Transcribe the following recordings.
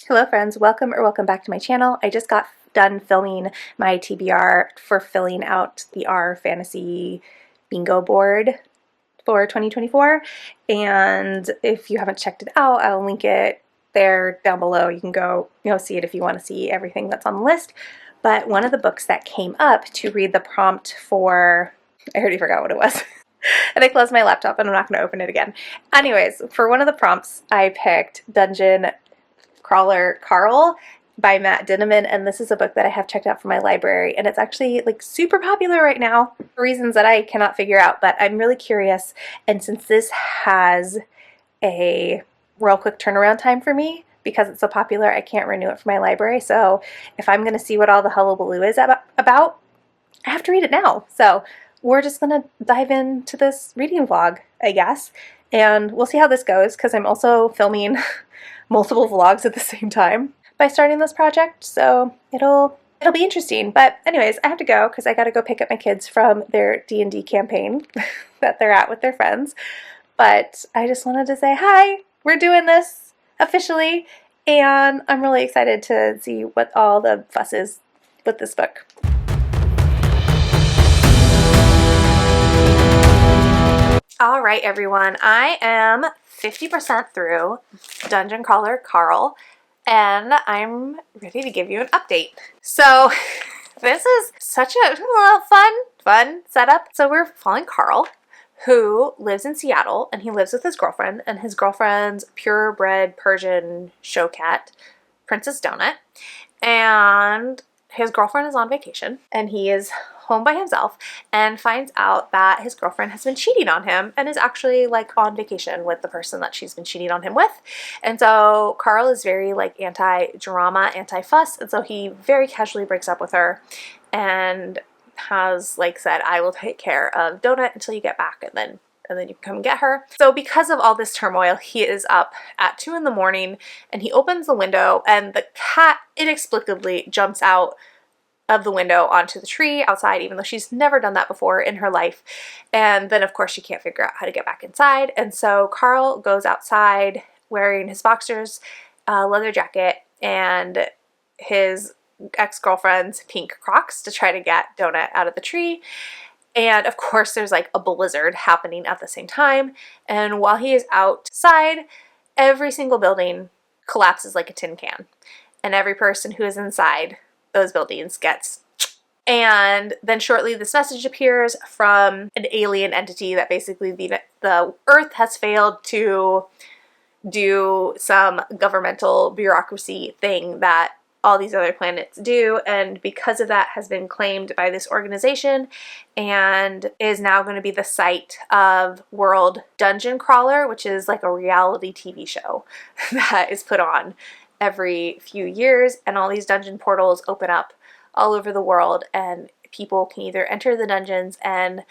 Hello friends, welcome or welcome back to my channel. I just got done filming my TBR for filling out the R Fantasy bingo board for 2024, and if you haven't checked it out, I'll link it there down below. You can go see it if you want to see everything that's on the list. But one of the books that came up to read the prompt for, I already forgot what it was. And I closed my laptop and I'm not going to open it again. Anyways, for one of the prompts I picked Dungeon Crawler Carl by Binniman, and this is a book that I have checked out from my library, and it's actually like super popular right now for reasons that I cannot figure out, but I'm really curious. And since this has a real quick turnaround time for me because it's so popular, I can't renew it for my library. So if I'm going to see what all the hullabaloo is about, I have to read it now. So we're just going to dive into this reading vlog, I guess, and we'll see how this goes because I'm also filming multiple vlogs at the same time by starting this project, so it'll be interesting. But anyways, I have to go because I got to go pick up my kids from their D&D campaign that they're at with their friends. But I just wanted to say hi, we're doing this officially, and I'm really excited to see what all the fuss is with this book. All right, everyone, I am 50% through Dungeon Crawler Carl, and I'm ready to give you an update. So this is such a fun setup. So we're following Carl, who lives in Seattle, and he lives with his girlfriend, and his girlfriend's purebred Persian show cat, Princess Donut, and his girlfriend is on vacation, and he is home by himself and finds out that his girlfriend has been cheating on him and is actually like on vacation with the person that she's been cheating on him with. And so Carl is very like anti-drama, anti-fuss, and so he very casually breaks up with her and has like said, I will take care of Donut until you get back, and then you can come and get her. So because of all this turmoil, he is up at 2 in the morning and he opens the window and the cat inexplicably jumps out of the window onto the tree outside, even though she's never done that before in her life. And then of course she can't figure out how to get back inside. And so Carl goes outside wearing his boxers, leather jacket, and his ex-girlfriend's pink Crocs to try to get Donut out of the tree. And of course there's like a blizzard happening at the same time. And while he is outside, every single building collapses like a tin can. And every person who is inside those buildings gets. And then shortly this message appears from an alien entity that basically the Earth has failed to do some governmental bureaucracy thing that all these other planets do, and because of that has been claimed by this organization and is now going to be the site of World Dungeon Crawler, which is like a reality TV show that is put on every few years, and all these dungeon portals open up all over the world, and people can either enter the dungeons and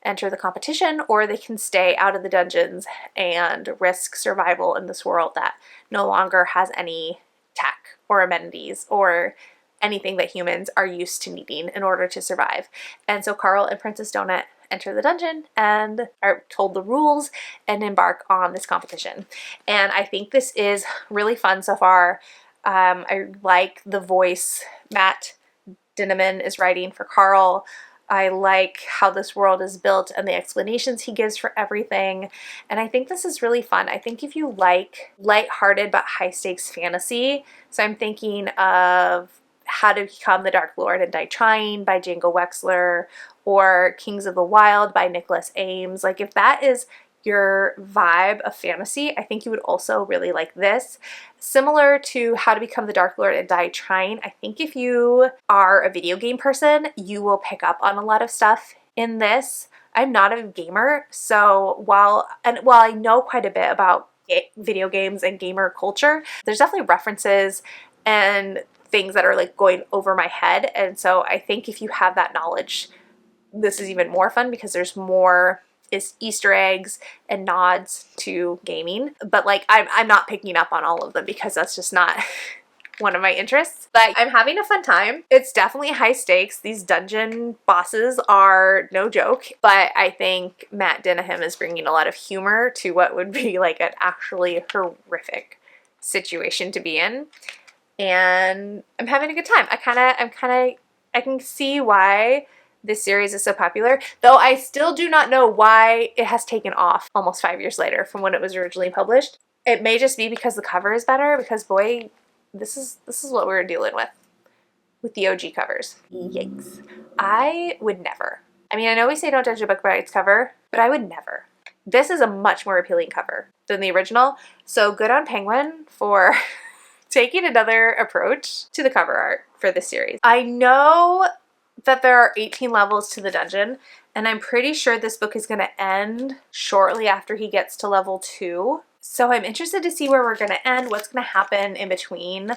enter the competition, or they can stay out of the dungeons and risk survival in this world that no longer has any tech or amenities or anything that humans are used to needing in order to survive. And so Carl and Princess Donut enter the dungeon and are told the rules and embark on this competition. And I think this is really fun so far. I like the voice Binniman is writing for Carl. I like how this world is built and the explanations he gives for everything. And I think this is really fun. I think if you like lighthearted but high stakes fantasy, so I'm thinking of How to Become the Dark Lord and Die Trying by Django Wexler, or Kings of the Wild by Nicholas Ames. Like if that is your vibe of fantasy, I think you would also really like this. Similar to How to Become the Dark Lord and Die Trying, I think if you are a video game person, you will pick up on a lot of stuff in this. I'm not a gamer, so while I know quite a bit about video games and gamer culture, there's definitely references and things that are like going over my head. And so I think if you have that knowledge, this is even more fun because there's more Easter eggs and nods to gaming. But like I'm not picking up on all of them because that's just not one of my interests. But I'm having a fun time. It's definitely high stakes. These dungeon bosses are no joke, but I think Binniman is bringing a lot of humor to what would be like an actually horrific situation to be in. and I'm having a good time. I can see why this series is so popular, though I still do not know why it has taken off almost 5 years later from when it was originally published. It may just be because the cover is better, because boy, this is what we were dealing with the OG covers. Yikes. I would never. I mean, I know we say don't judge a book by its cover, but I would never. This is a much more appealing cover than the original, so good on Penguin for taking another approach to the cover art for this series. I know that there are 18 levels to the dungeon, and I'm pretty sure this book is going to end shortly after he gets to level 2. So I'm interested to see where we're going to end, what's going to happen in between,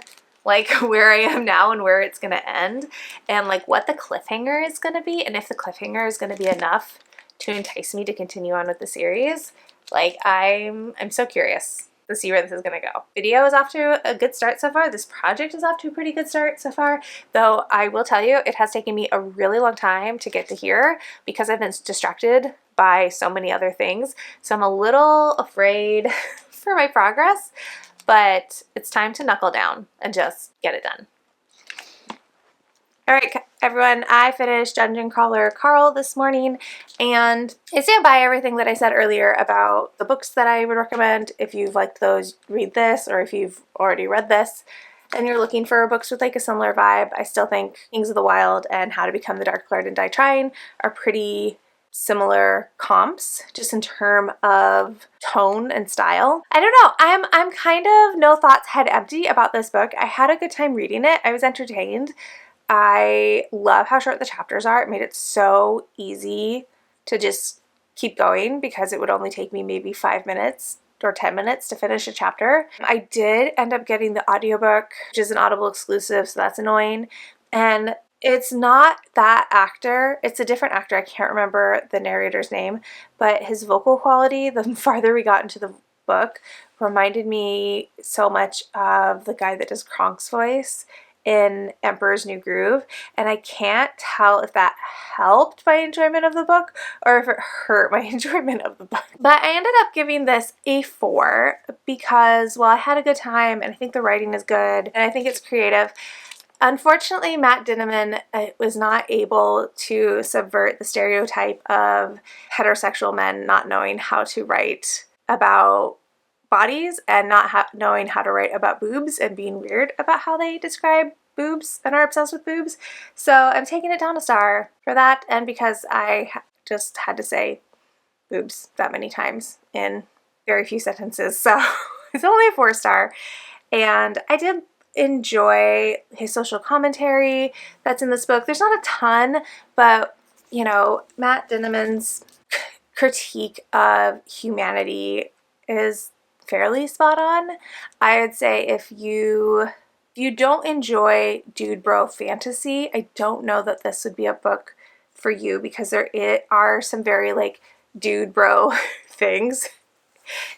like where I am now and where it's going to end, and like what the cliffhanger is going to be, and if the cliffhanger is going to be enough to entice me to continue on with the series. Like I'm so curious to see where this is going to go. Video is off to a good start so far. This project is off to a pretty good start so far, though I will tell you it has taken me a really long time to get to here because I've been distracted by so many other things. So I'm a little afraid for my progress, but it's time to knuckle down and just get it done. All right, everyone, I finished Dungeon Crawler Khaw this morning, and I stand by everything that I said earlier about the books that I would recommend. If you've liked those, read this, or if you've already read this and you're looking for books with like a similar vibe, I still think Kings of the Wild and How to Become the Dark Lord and Die Trying are pretty similar comps, just in terms of tone and style. I don't know, I'm kind of no thoughts head empty about this book. I had a good time reading it. I was entertained. I love how short the chapters are. It made it so easy to just keep going because it would only take me maybe 5 minutes or 10 minutes to finish a chapter. I did end up getting the audiobook, which is an Audible exclusive, so that's annoying. And it's not that actor, it's a different actor. I can't remember the narrator's name, but his vocal quality, the farther we got into the book, reminded me so much of the guy that does Kronk's voice in Emperor's New Groove, and I can't tell if that helped my enjoyment of the book or if it hurt my enjoyment of the book. But I ended up giving this a 4 because, well, I had a good time and I think the writing is good and I think it's creative. Unfortunately, Matt Binniman was not able to subvert the stereotype of heterosexual men not knowing how to write about bodies and not knowing how to write about boobs and being weird about how they describe boobs and are obsessed with boobs. So I'm taking it down a star for that, and because I just had to say boobs that many times in very few sentences. So it's only a 4-star, and I did enjoy his social commentary that's in this book. There's not a ton, but you know, Matt Binniman's critique of humanity is fairly spot on. I would say if you don't enjoy dude bro fantasy, I don't know that this would be a book for you because there are some very like dude bro things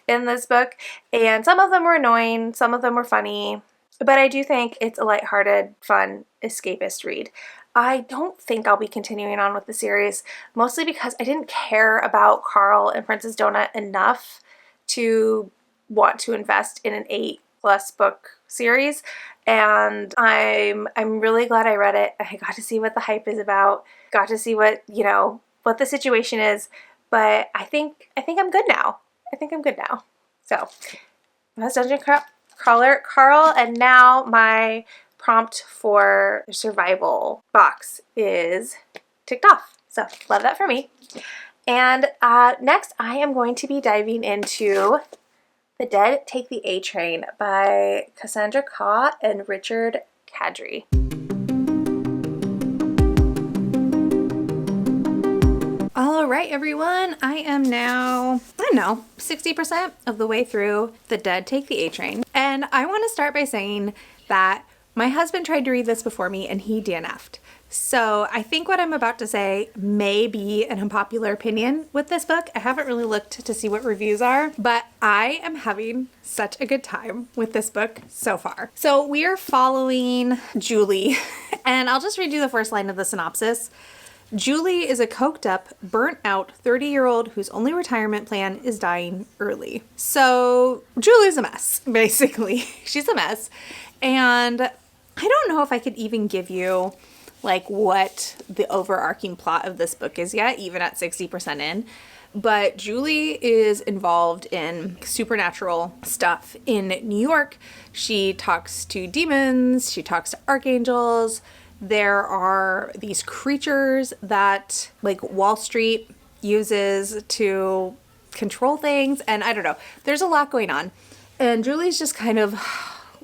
in this book, and some of them were annoying, some of them were funny, but I do think it's a lighthearted, fun, escapist read. I don't think I'll be continuing on with the series, mostly because I didn't care about Carl and Princess Donut enough to want to invest in an 8+ book series, and I'm really glad I read it. I got to see what the hype is about, got to see what, you know, what the situation is, but I think I'm good now. I think I'm good now. So that's Dungeon Crawler Khaw, and now my prompt for the survival box is ticked off. So love that for me. And next I am going to be diving into The Dead Take the A Train by Cassandra Khaw and Richard Kadrey. All right, everyone, I am now, I don't know, 60% of the way through The Dead Take the A Train. And I want to start by saying that my husband tried to read this before me and he DNF'd. So I think what I'm about to say may be an unpopular opinion with this book. I haven't really looked to see what reviews are, but I am having such a good time with this book so far. So we are following Julie, and I'll just read you the first line of the synopsis. Julie is a coked up, burnt out 30-year-old whose only retirement plan is dying early. So Julie's a mess, basically. She's a mess. And I don't know if I could even give you like what the overarching plot of this book is yet, even at 60% in. But Julie is involved in supernatural stuff in New York. She talks to demons, she talks to archangels. There are these creatures that like Wall Street uses to control things. And I don't know, there's a lot going on. And Julie's just kind of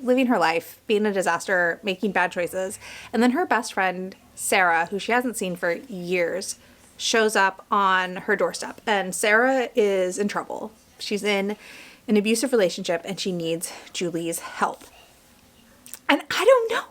living her life, being a disaster, making bad choices. And then her best friend, Sarah, who she hasn't seen for years, shows up on her doorstep. And Sarah is in trouble. She's in an abusive relationship and she needs Julie's help. And I don't know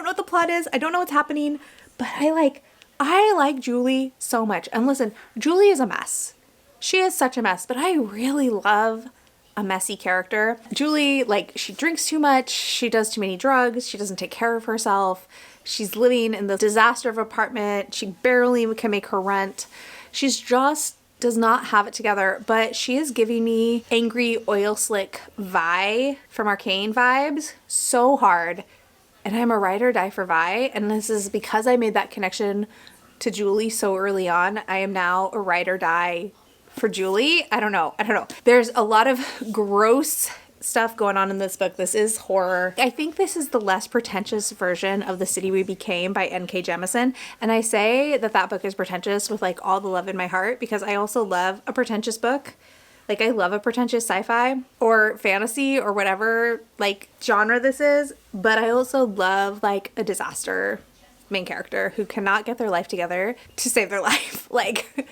what the plot is. I don't know what's happening, but I like Julie so much. And listen, Julie is a mess. She is such a mess, but I really love a messy character. Julie, like, she drinks too much, she does too many drugs, she doesn't take care of herself, she's living in the disaster of apartment, she barely can make her rent. She's just does not have it together, but she is giving me angry oil slick Vi from Arcane vibes so hard. And I'm a ride or die for Vi, and this is because I made that connection to Julie so early on. I am now a ride or die for Julie. I don't know. There's a lot of gross stuff going on in this book. This is horror. I think this is the less pretentious version of The City We Became by N.K. Jemisin. And I say that book is pretentious with like all the love in my heart because I also love a pretentious book. Like I love a pretentious sci-fi or fantasy or whatever like genre this is. But I also love like a disaster main character who cannot get their life together to save their life. Like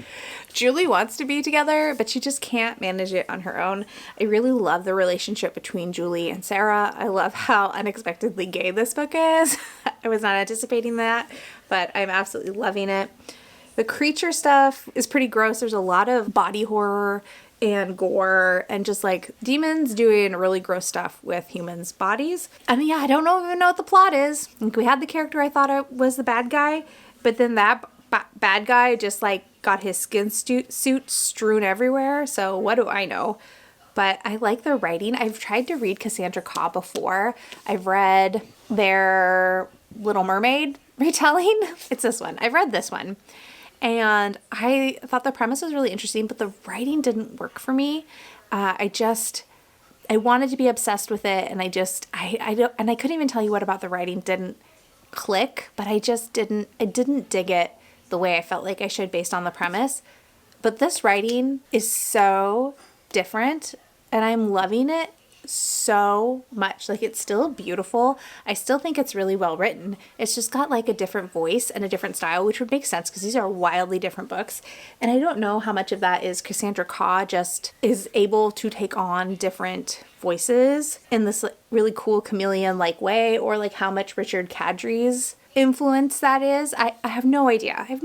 Julie wants to be together, but she just can't manage it on her own. I really love the relationship between Julie and Sarah. I love how unexpectedly gay this book is. I was not anticipating that, but I'm absolutely loving it. The creature stuff is pretty gross. There's a lot of body horror and gore and just like demons doing really gross stuff with humans' bodies. And yeah, I don't even know what the plot is. Like we had the character I thought it was the bad guy, but then that bad guy just like got his skin suit strewn everywhere. So what do I know? But I like the writing. I've tried to read Cassandra Khaw before. I've read their Little Mermaid retelling. It's this one. I've read this one. And I thought the premise was really interesting, but the writing didn't work for me. I wanted to be obsessed with it, and I couldn't even tell you what about the writing didn't click, but I didn't dig it the way I felt like I should based on the premise. But this writing is so different, and I'm loving it so much. Like it's still beautiful. I still think it's really well written. It's just got like a different voice and a different style, which would make sense because these are wildly different books. And I don't know how much of that is Cassandra Khaw just is able to take on different voices in this really cool chameleon-like way, or like how much Richard Kadrey's influence that is. I have no idea. I'd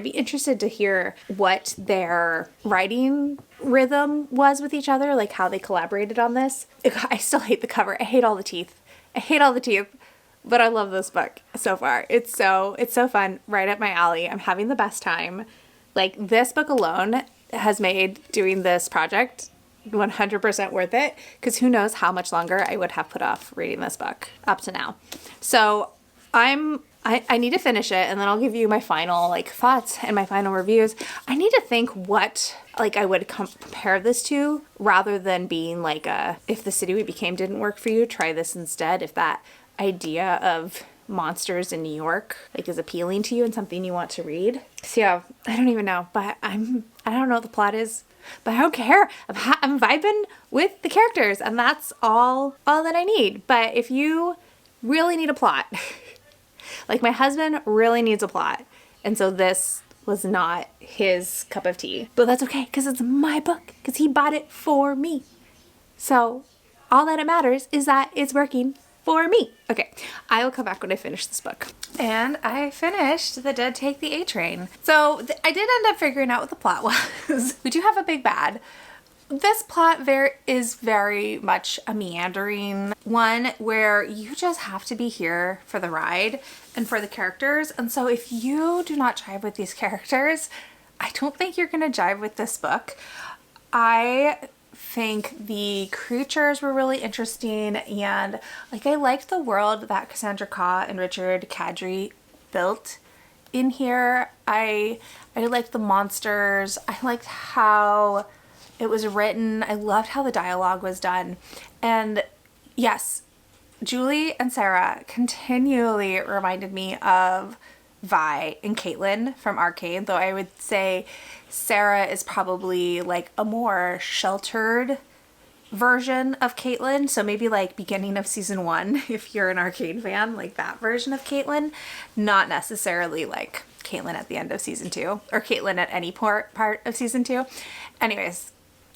be interested to hear what their writing rhythm was with each other, like how they collaborated on this. I still hate the cover. I hate all the teeth, but I love this book so far. It's so fun, right up my alley. I'm having the best time. Like this book alone has made doing this project 100% worth it, because who knows how much longer I would have put off reading this book up to now. So I need to finish it, and then I'll give you my final like thoughts and my final reviews. I need to think what like I would compare this to, rather than being like if The City We Became didn't work for you, try this instead. If that idea of monsters in New York like is appealing to you and something you want to read. So yeah, I don't even know, but I don't know what the plot is, but I don't care. I'm vibing with the characters, and that's all that I need. But if you really need a plot, like my husband really needs a plot, and so this was not his cup of tea. But that's okay, because it's my book, because he bought it for me. So all that matters is that it's working for me. Okay, I will come back when I finish this book. And I finished The Dead Take the A Train. So I did end up figuring out what the plot was. We do have a big bad. This plot is very much a meandering one where you just have to be here for the ride and for the characters. And so if you do not jive with these characters, I don't think you're going to jive with this book. I think the creatures were really interesting, and like I liked the world that Cassandra Khaw and Richard Kadrey built in here. I liked the monsters. I liked how it was written. I loved how the dialogue was done. And yes, Julie and Sarah continually reminded me of Vi and Caitlin from Arcane, though I would say Sarah is probably like a more sheltered version of Caitlin. So maybe like beginning of season 1, if you're an Arcane fan, like that version of Caitlin, not necessarily like Caitlin at the end of season 2 or Caitlin at any part of season 2. Anyways,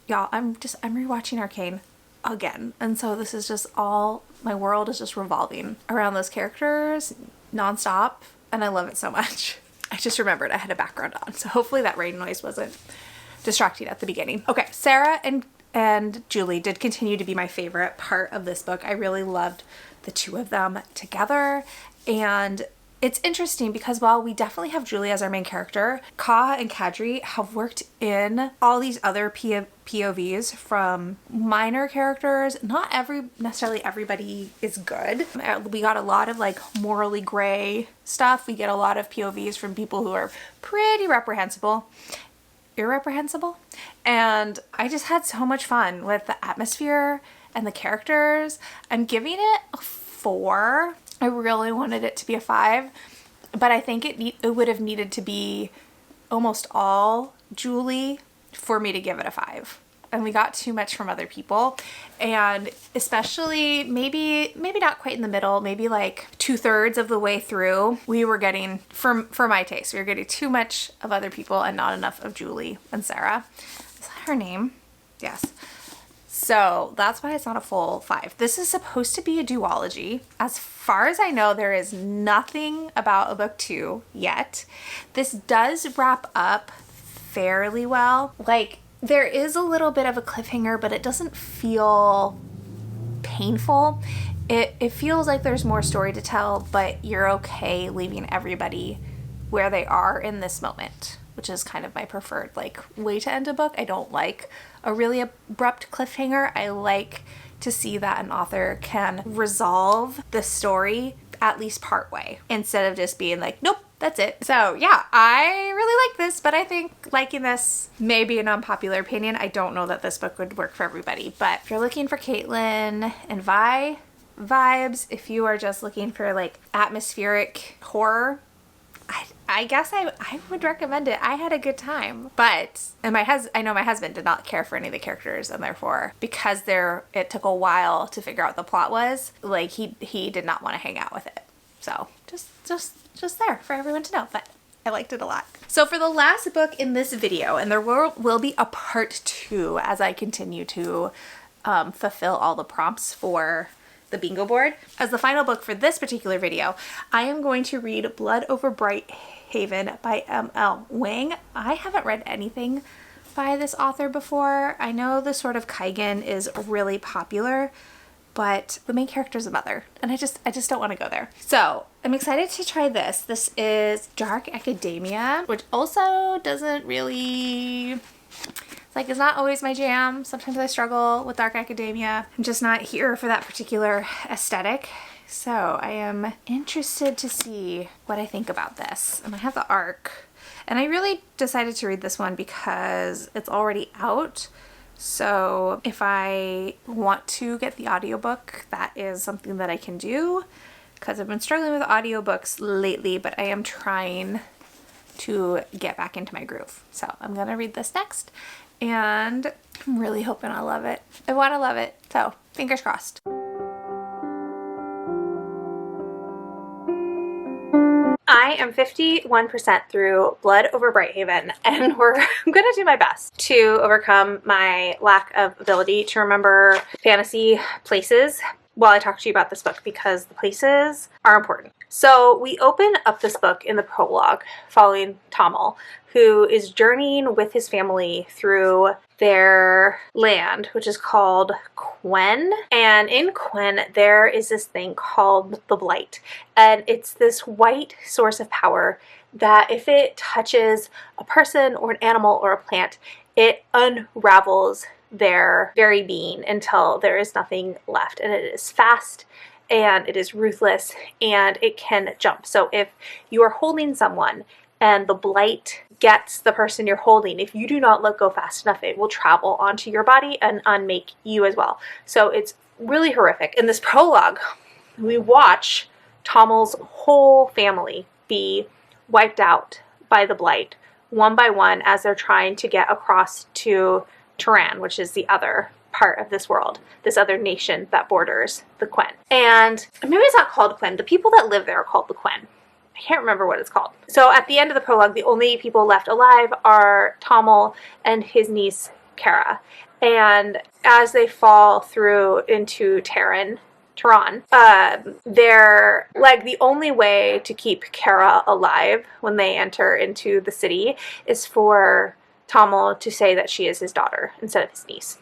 y'all, I'm rewatching Arcane again, and so this is just all, my world is just revolving around those characters nonstop, and I love it so much. I just remembered I had a background on, so hopefully that rain noise wasn't distracting at the beginning. Okay, Sarah and Julie did continue to be my favorite part of this book. I really loved the two of them together, and it's interesting because while we definitely have Julie as our main character, Khaw and Kadrey have worked in all these other POVs from minor characters. Not necessarily everybody is good. We got a lot of like morally gray stuff. We get a lot of POVs from people who are pretty irreprehensible. And I just had so much fun with the atmosphere and the characters. I'm giving it a 4. I really wanted it to be a 5, but I think it would have needed to be almost all Julie for me to give it a 5. And we got too much from other people, and especially maybe not quite in the middle, maybe like 2/3 of the way through, we were getting, for my taste, we were getting too much of other people and not enough of Julie and Sarah. Is that her name? Yes. So that's why it's not a full 5. This is supposed to be a duology. As far as I know, there is nothing about a book 2 yet. This does wrap up fairly well. Like, there is a little bit of a cliffhanger, but it doesn't feel painful. It feels like there's more story to tell, but you're okay leaving everybody where they are in this moment, which is kind of my preferred like way to end a book. I don't like a really abrupt cliffhanger. I like to see that an author can resolve the story at least part way instead of just being like, nope, that's it. So yeah, I really like this, but I think liking this may be an unpopular opinion. I don't know that this book would work for everybody, but if you're looking for Caitlin and Vi vibes, if you are just looking for like atmospheric horror, I guess I would recommend it. I had a good time, but I know my husband did not care for any of the characters, and therefore, because it took a while to figure out what the plot was, like he did not want to hang out with it. So just there for everyone to know, but I liked it a lot. So for the last book in this video, and there will be a part 2 as I continue to fulfill all the prompts for the bingo board. As the final book for this particular video, I am going to read Blood Over Bright Haven by Wang. I haven't read anything by this author before. I know the Sword of Kaigen is really popular, but the main character is a mother, and I just don't want to go there. So I'm excited to try this. This is Dark Academia, which also doesn't really, it's not always my jam. Sometimes I struggle with Dark Academia. I'm just not here for that particular aesthetic. So I am interested to see what I think about this. And I have the ARC. And I really decided to read this one because it's already out. So if I want to get the audiobook, that is something that I can do, because I've been struggling with audiobooks lately, but I am trying to get back into my groove. So I'm going to read this next, and I'm really hoping I love it. I want to love it. So fingers crossed. I am 51% through Blood Over Brighthaven, and I'm going to do my best to overcome my lack of ability to remember fantasy places while I talk to you about this book, because the places are important. So we open up this book in the prologue following Tamil, who is journeying with his family through their land, which is called Quen. And in Quen, there is this thing called the Blight. And it's this white source of power that if it touches a person or an animal or a plant, it unravels their very being until there is nothing left. And it is fast and it is ruthless and it can jump. So if you are holding someone and the blight gets the person you're holding, if you do not let go fast enough, it will travel onto your body and unmake you as well. So it's really horrific. In this prologue, we watch Tommel's whole family be wiped out by the blight, one by one, as they're trying to get across to Turan, which is the other part of this world, this other nation that borders the Quen. And maybe it's not called Quen. The people that live there are called the Quen. I can't remember what it's called. So at the end of the prologue, the only people left alive are Tommel and his niece, Kara. And as they fall through into Turan, they're like, the only way to keep Kara alive when they enter into the city is for Tommel to say that she is his daughter instead of his niece.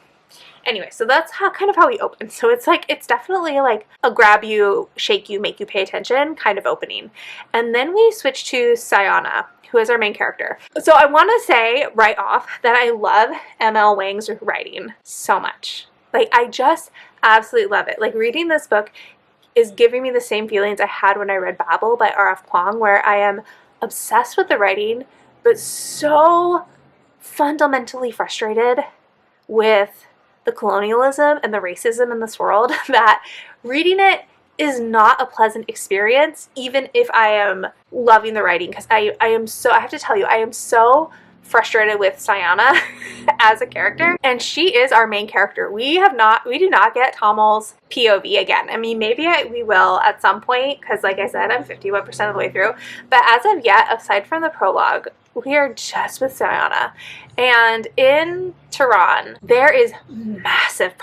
Anyway, so that's kind of how we open. So it's like, it's definitely like a grab you, shake you, make you pay attention kind of opening. And then we switch to Sayana, who is our main character. So I want to say right off that I love M.L. Wang's writing so much. Like, I just absolutely love it. Like, reading this book is giving me the same feelings I had when I read Babel by R.F. Kuang, where I am obsessed with the writing, but so fundamentally frustrated with the colonialism and the racism in this world that reading it is not a pleasant experience, even if I am loving the writing, because I have to tell you, I am so frustrated with Sayana as a character, and she is our main character. We do not get Tommel's POV again. I mean, maybe we will at some point, because like I said, I'm 51% of the way through, but as of yet, aside from the prologue, we are just with Sayana. And in Turan, there is massive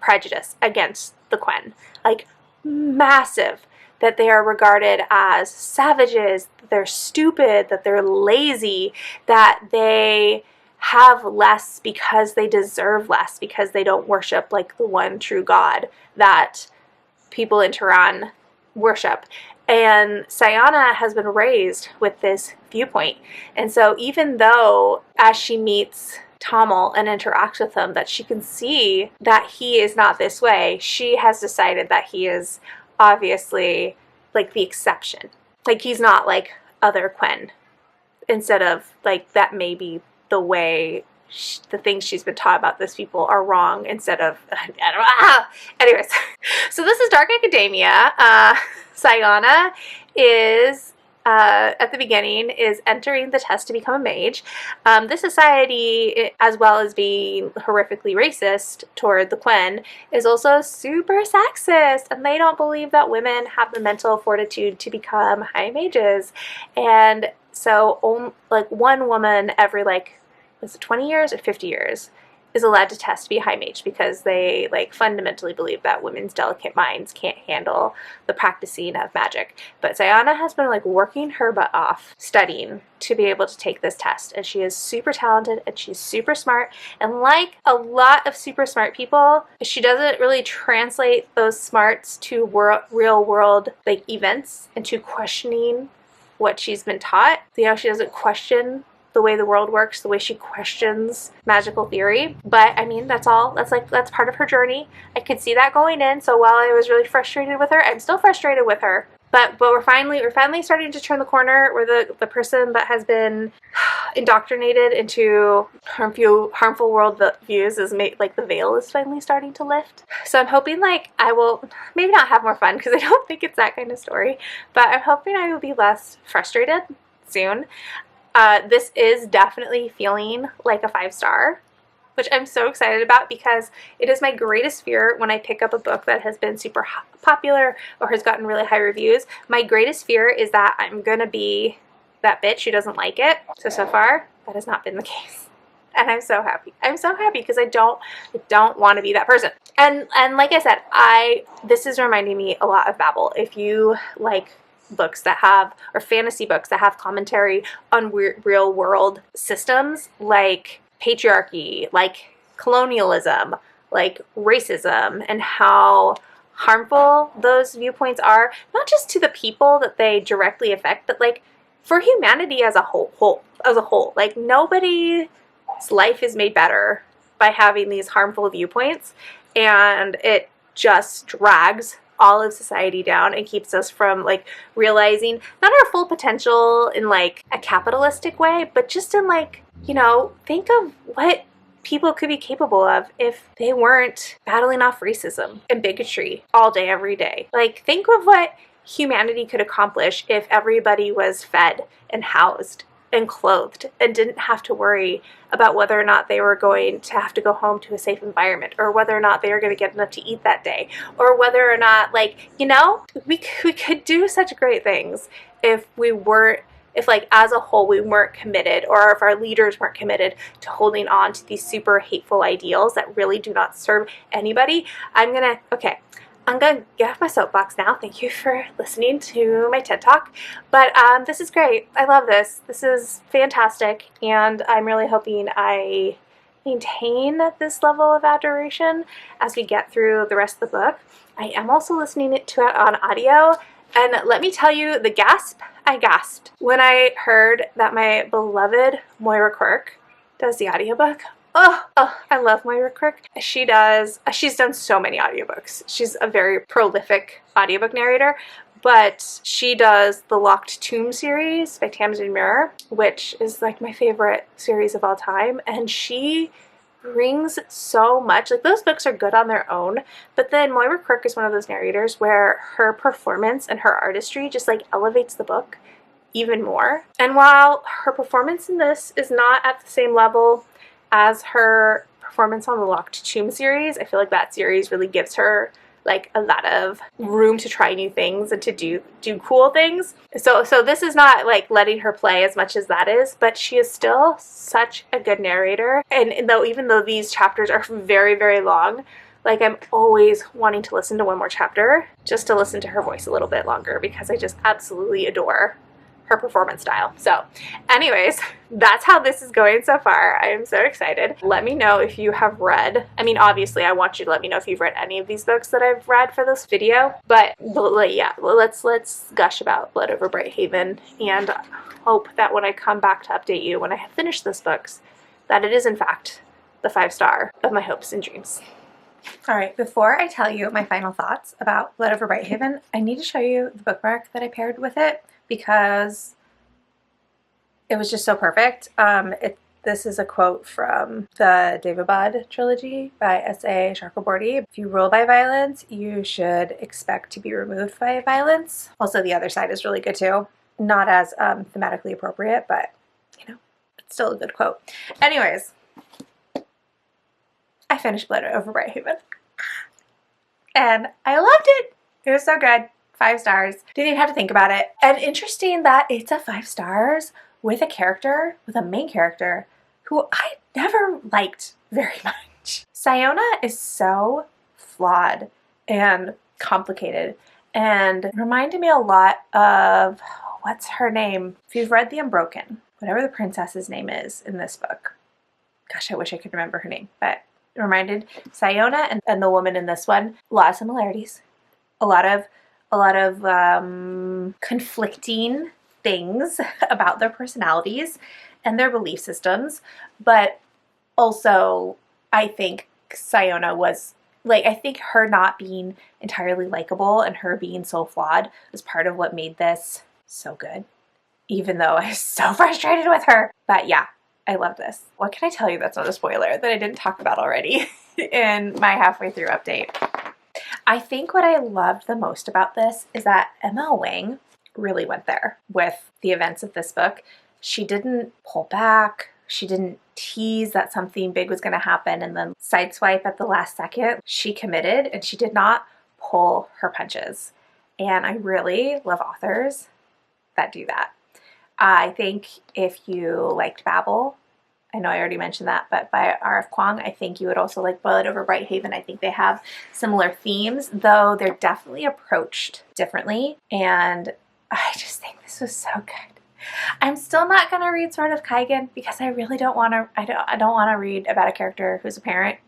prejudice against the Quen. Like, massive. That they are regarded as savages, that they're stupid, that they're lazy, that they have less because they deserve less, because they don't worship like the one true God that people in Turan worship. And Sayana has been raised with this viewpoint. And so even though as she meets Tommel and interacts with him, that she can see that he is not this way, she has decided that he is obviously like the exception. Like, he's not like other Quen. Instead of like, that may be the way the things she's been taught about these people are wrong, instead of, I don't know. Anyways, so this is Dark Academia. Sayana is, at the beginning, is entering the test to become a mage. This society, as well as being horrifically racist toward the Quen, is also super sexist, and they don't believe that women have the mental fortitude to become high mages. And so, like, one woman every, like, is it 20 years or 50 years is allowed to test to be a high mage, because they like fundamentally believe that women's delicate minds can't handle the practicing of magic. But Sayana has been like working her butt off studying to be able to take this test, and she is super talented and she's super smart, and like a lot of super smart people, she doesn't really translate those smarts to real world like events and to questioning what she's been taught. You know, she doesn't question the way the world works, the way she questions magical theory. But I mean, that's part of her journey. I could see that going in. So while I was really frustrated with her, I'm still frustrated with her. But we're finally starting to turn the corner, where the person that has been indoctrinated into harmful world views is like the veil is finally starting to lift. So I'm hoping like I will maybe not have more fun, because I don't think it's that kind of story, but I'm hoping I will be less frustrated soon. This is definitely feeling like a 5-star, which I'm so excited about, because it is my greatest fear when I pick up a book that has been super popular or has gotten really high reviews. My greatest fear is that I'm gonna be that bitch who doesn't like it. So far, that has not been the case. And I'm so happy. I'm so happy, because I don't want to be that person. And like I said, this is reminding me a lot of Babel. If you like books that have, or fantasy books that have commentary on real world systems like patriarchy, like colonialism, like racism, and how harmful those viewpoints are, not just to the people that they directly affect, but like for humanity as a whole. Like, nobody's life is made better by having these harmful viewpoints, and it just drags all of society down and keeps us from like realizing not our full potential in like a capitalistic way, but just in like, you know, think of what people could be capable of if they weren't battling off racism and bigotry all day, every day. Like, think of what humanity could accomplish if everybody was fed and housed and clothed and didn't have to worry about whether or not they were going to have to go home to a safe environment, or whether or not they were going to get enough to eat that day, or whether or not, like, you know, we could do such great things if we weren't, if like as a whole we weren't committed, or if our leaders weren't committed to holding on to these super hateful ideals that really do not serve anybody. I'm gonna get off my soapbox now. Thank you for listening to my TED Talk. But this is great. I love this. This is fantastic. And I'm really hoping I maintain this level of adoration as we get through the rest of the book. I am also listening to it on audio. And let me tell you, the gasp I gasped when I heard that my beloved Moira Quirk does the audiobook. Oh, I love Moira Quirk. She's done so many audiobooks. She's a very prolific audiobook narrator, but she does the Locked Tomb series by Tamsin Muir, which is like my favorite series of all time, and she brings so much. Like, those books are good on their own, but then Moira Quirk is one of those narrators where her performance and her artistry just like elevates the book even more. And while her performance in this is not at the same level as her performance on the Locked Tomb series, I feel like that series really gives her like a lot of room to try new things and to do cool things. So this is not like letting her play as much as that is, but she is still such a good narrator. And even though these chapters are very, very long, like, I'm always wanting to listen to one more chapter just to listen to her voice a little bit longer, because I just absolutely adore her performance style. So anyways, that's how this is going so far. I am so excited. Let me know if you have read, I mean, obviously I want you to let me know if you've read any of these books that I've read for this video, but yeah, let's gush about Blood Over Brighthaven, and hope that when I come back to update you when I have finished this books, that it is in fact the 5-star of my hopes and dreams. Alright, before I tell you my final thoughts about Blood Over Brighthaven, I need to show you the bookmark that I paired with it, because it was just so perfect. This is a quote from the Devabad trilogy by S.A. Chakraborty. If you rule by violence, you should expect to be removed by violence. Also, the other side is really good too. Not as thematically appropriate, but, you know, it's still a good quote. Anyways, I finished Blood Over Brighthaven, and I loved it. It was so good. 5 stars. Didn't even have to think about it. And interesting that it's a 5 stars with a main character who I never liked very much. Sayona is so flawed and complicated, and reminded me a lot of, what's her name? If you've read The Unbroken, whatever the princess's name is in this book. Gosh, I wish I could remember her name, but it reminded Sayona and the woman in this one. A lot of similarities. A lot of conflicting things about their personalities and their belief systems, but also I think Sayona was, like, I think her not being entirely likable and her being so flawed was part of what made this so good, even though I was so frustrated with her. But yeah, I love this. What can I tell you that's not a spoiler that I didn't talk about already in my halfway through update? I think what I loved the most about this is that Wang really went there with the events of this book. She didn't pull back. She didn't tease that something big was going to happen and then sideswipe at the last second. She committed, and she did not pull her punches. And I really love authors that do that. I think if you liked Babel, I know I already mentioned that, but by R.F. Kuang, I think you would also like Blood Over Brighthaven. I think they have similar themes, though they're definitely approached differently. And I just think this was so good. I'm still not going to read Sword of Kaigen because I really don't want to, I don't want to read about a character who's a parent.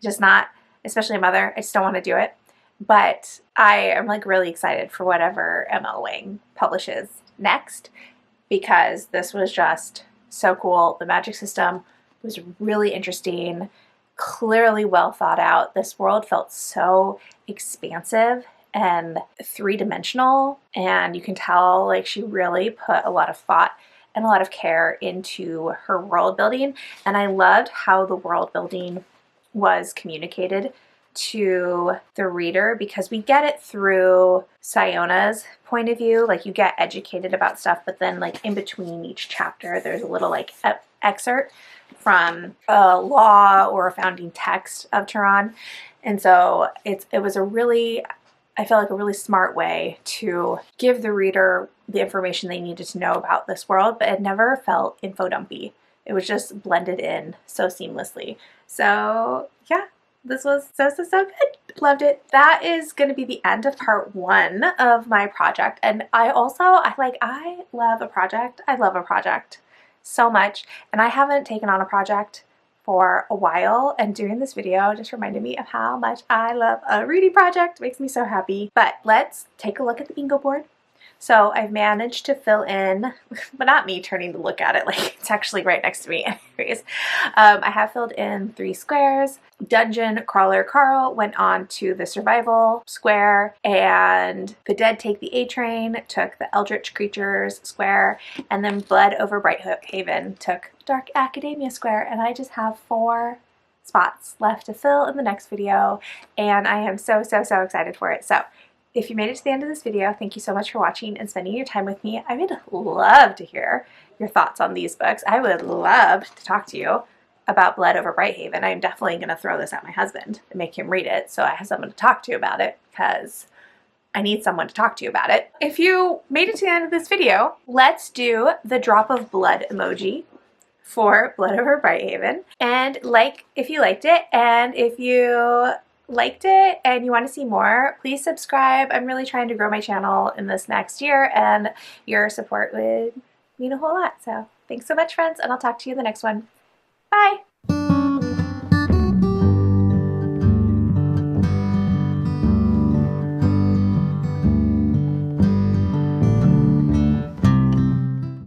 Just not, especially a mother. I just don't want to do it. But I am like really excited for whatever M.L. Wang publishes next, because this was just so cool. The magic system was really interesting. clearly well thought out. This world felt so expansive and three-dimensional, and you can tell like she really put a lot of thought and a lot of care into her world building. And I loved how the world building was communicated to the reader, because we get it through Siona's point of view. Like, you get educated about stuff, but then like in between each chapter there's a little like excerpt from a law or a founding text of Tehran. And so it was a really, I feel like, a really smart way to give the reader the information they needed to know about this world, but it never felt info dumpy. It was just blended in so seamlessly. So yeah, this was so good. Loved it. That is going to be the end of part 1 of my project. And I love a project. I love a project so much. And I haven't taken on a project for a while, and doing this video just reminded me of how much I love a reading project. It makes me so happy. But let's take a look at the bingo board. So I've managed to fill in, but not me turning to look at it, like it's actually right next to me anyways. I have filled in 3 squares. Dungeon Crawler Carl went on to the survival square, and the dead take the A train took the eldritch creatures square, and then Blood over Brighthaven took Dark Academia square. And I just have 4 spots left to fill in the next video, and I am so excited for it. So if you made it to the end of this video, thank you so much for watching and spending your time with me. I would love to hear your thoughts on these books. I would love to talk to you about Blood over Brighthaven. I'm definitely going to throw this at my husband and make him read it, so I have someone to talk to about it, because I need someone to talk to about it. If you made it to the end of this video, let's do the drop of blood emoji for Blood over Brighthaven. And like if you liked it, and if you liked it and you want to see more, please subscribe. I'm really trying to grow my channel in this next year, and your support would mean a whole lot. So thanks so much, friends, and I'll talk to you in the next one. Bye!